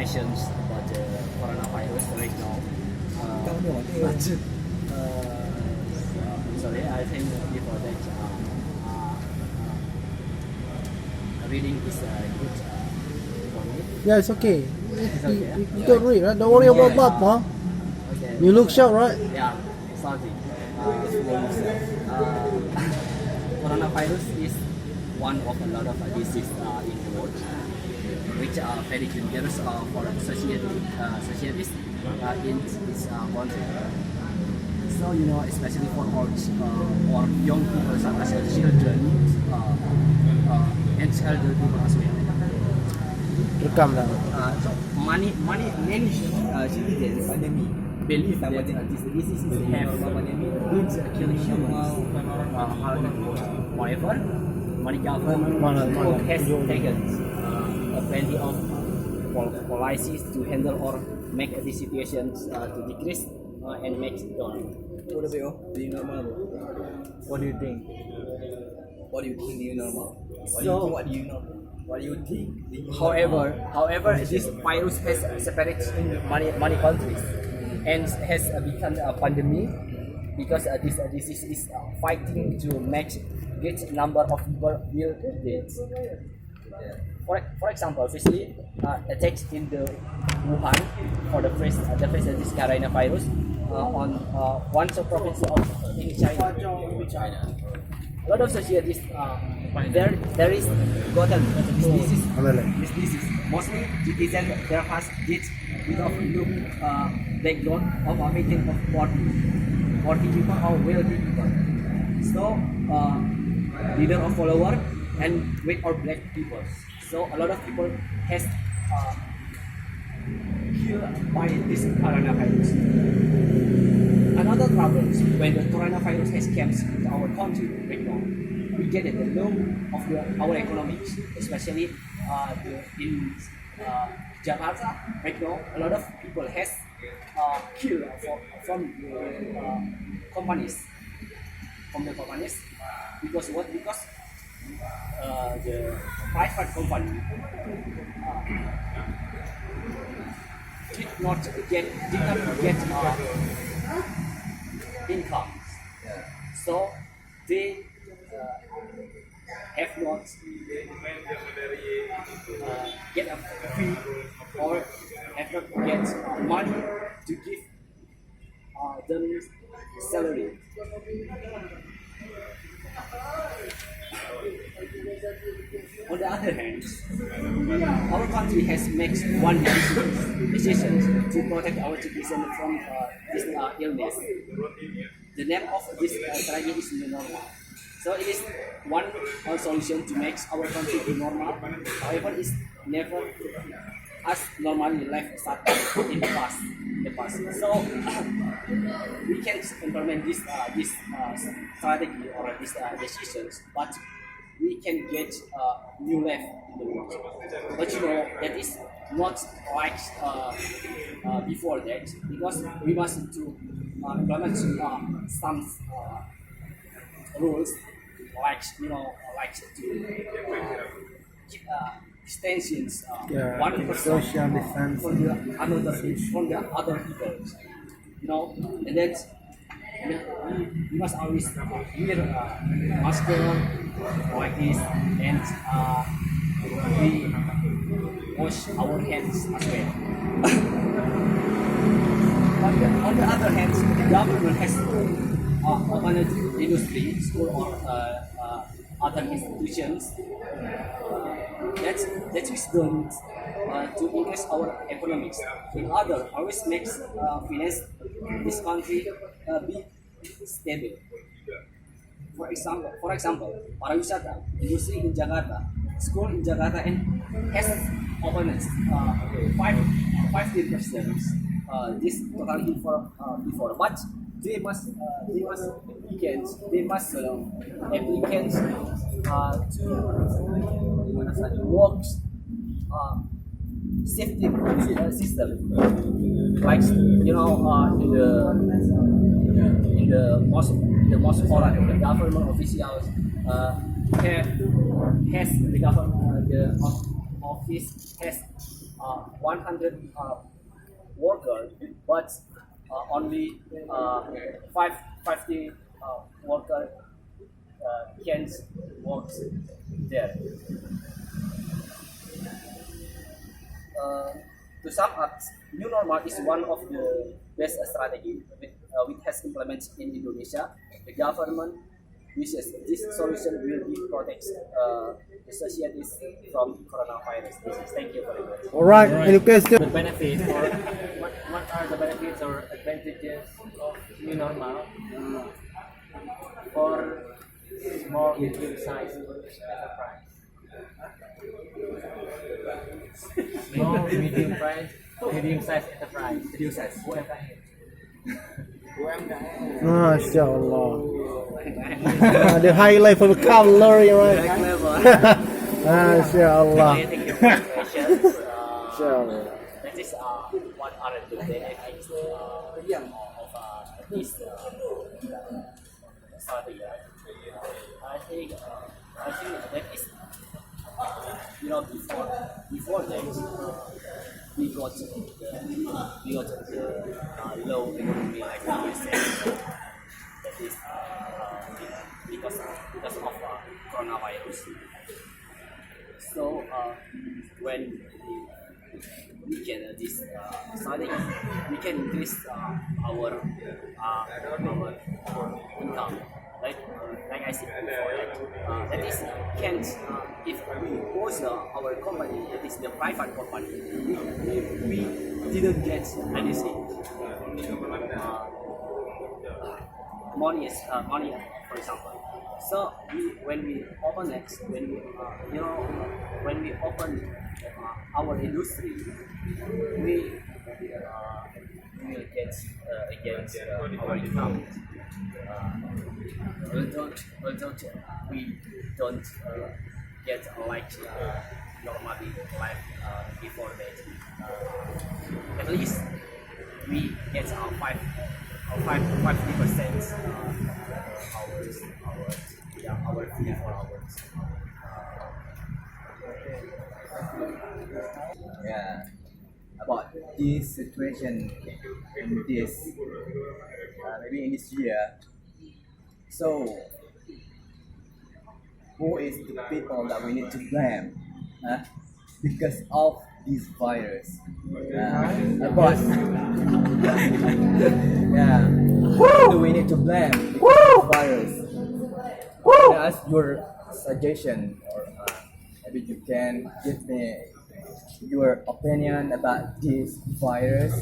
information about the coronavirus right now. Sorry, I think before that reading is good for me. Yeah, it's okay. Okay. You don't read, right? Don't worry about that, huh? Okay. You look shocked, right? Yeah, sorry. Coronavirus is one of a lot of diseases in the world, which are very dangerous for societies in this country. So especially for or young people such as children and elder people as well. Rekam dah. So many citizens believe that these diseases have good killing humans. However, many government has taken plenty of policies to handle or make these situations to decrease and make it down. What about you? Being normal? What do you think? What do you think being normal? What do you know? What do you think? However, this virus has spread in many countries and has become a pandemic because this disease is fighting to make great number of people will dead. For example, firstly, attacks in the Wuhan for the first this coronavirus on one province of in China. A lot of societies there is gotten this disease. Mostly citizens there has it without look background of a meeting of 40 people or wealthy people. So leader or follower and white or black people. So a lot of people has killed by this coronavirus. Another problem is when the coronavirus has come to our country right now, we get the low of our economics, especially in Jakarta right now. A lot of people has killed from the companies because what? Because the private company did not get income, so they have not get a fee or have not get money to give them salary. On the other hand, our country has made one decision to protect our citizens from this illness. The name of this strategy is new normal. So it is one solution to make our country be normal. However, it's never as normally life started in the past. So we can implement this strategy or these decisions, but we can get new life in the world. But that is not like before that, because we must to implement some rules, like to keep distances, one person social distance from the other people, and then we must always wear masker like this, and we wash our hands as well. On the other hand, the government has opened industry, school or other institutions that is done to increase our economics. In other, always makes finance this country be stable. For example, pariwisata, industry in Jakarta, school in Jakarta, and has opened 15%. This totally before, but they must applicants to work safety system, like in the most foreign, the government officials the government office has 100 workers, but only 50 workers can work there. To sum up, new normal is one of the best strategy which has implemented in Indonesia. The government wishes this solution will be protect the societies from coronavirus disease. Thank you very much. Alright, any question? The benefit or what are the benefits or advantages of new normal for small medium size enterprise? Small medium size enterprise. Medium size. UMKM. Masya Allah. The high level color, you right? Masya Allah. I think your questions. Masya Allah. That is what are the benefits of this study. I think that is before that we got the low economy like you said. That is because of coronavirus. So when we can this study, we can increase our income. Like I said before, that is can if we close our company, that is the private company, we didn't get anything. Money, for example. So when we open it, when we open our industry, we will get against our income. Although we don't get like normally life before that, at least we get our 50% our fee for hours. Yeah. About this situation in this maybe in this year. So who is the people that we need to blame because of this virus? But yeah, who do we need to blame because of this virus? Ask your suggestion, or maybe you can give me your opinion about this virus.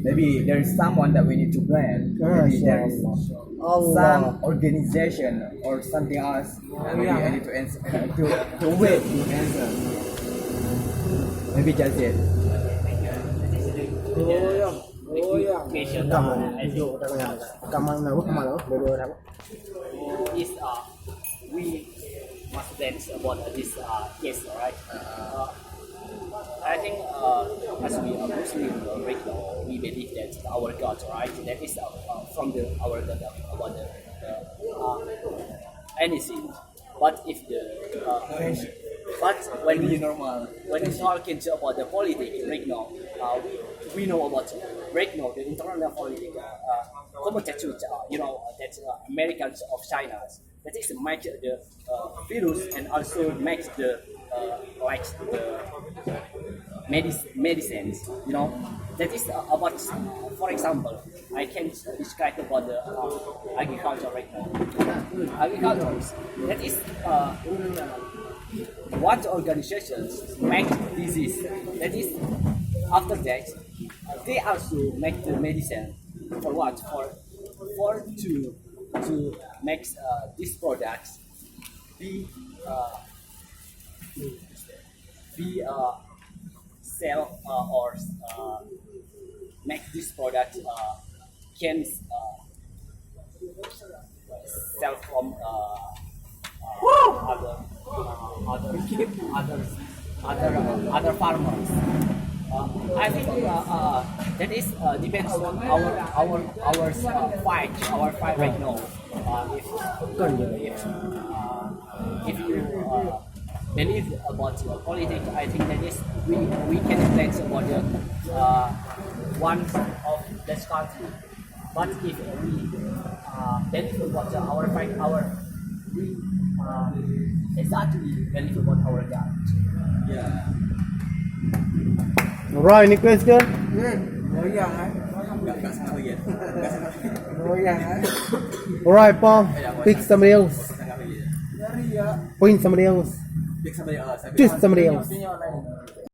Maybe there is someone that we need to blame. Maybe there is some organization or something else. Maybe I need to answer to wait to answer. Maybe just it. Question Kamang nào kamang nào đưa ra. is we must dance about this case, right? I think as we are Muslim right now, we believe that our God, right? That is from our God about anything. But if but when we talking about the politics right now, we know about right now the internal politics. Competition, that Americans of China, that is make the virus and also makes the like the medicines, that is about, for example, I can describe about the agriculture right now. Agriculture, that is what organizations make disease, that is after that they also make the medicine for what, for to make these products be sell or make this product can sell from other farmers. I think that is depends on our fight right now. If you believe about politics, I think that is we can depend about the one of this country. But if we believe about our fight, we exactly believe about our God. Alright, any question? Alright, Paul. Pick somebody else. Point somebody else. Choose somebody else.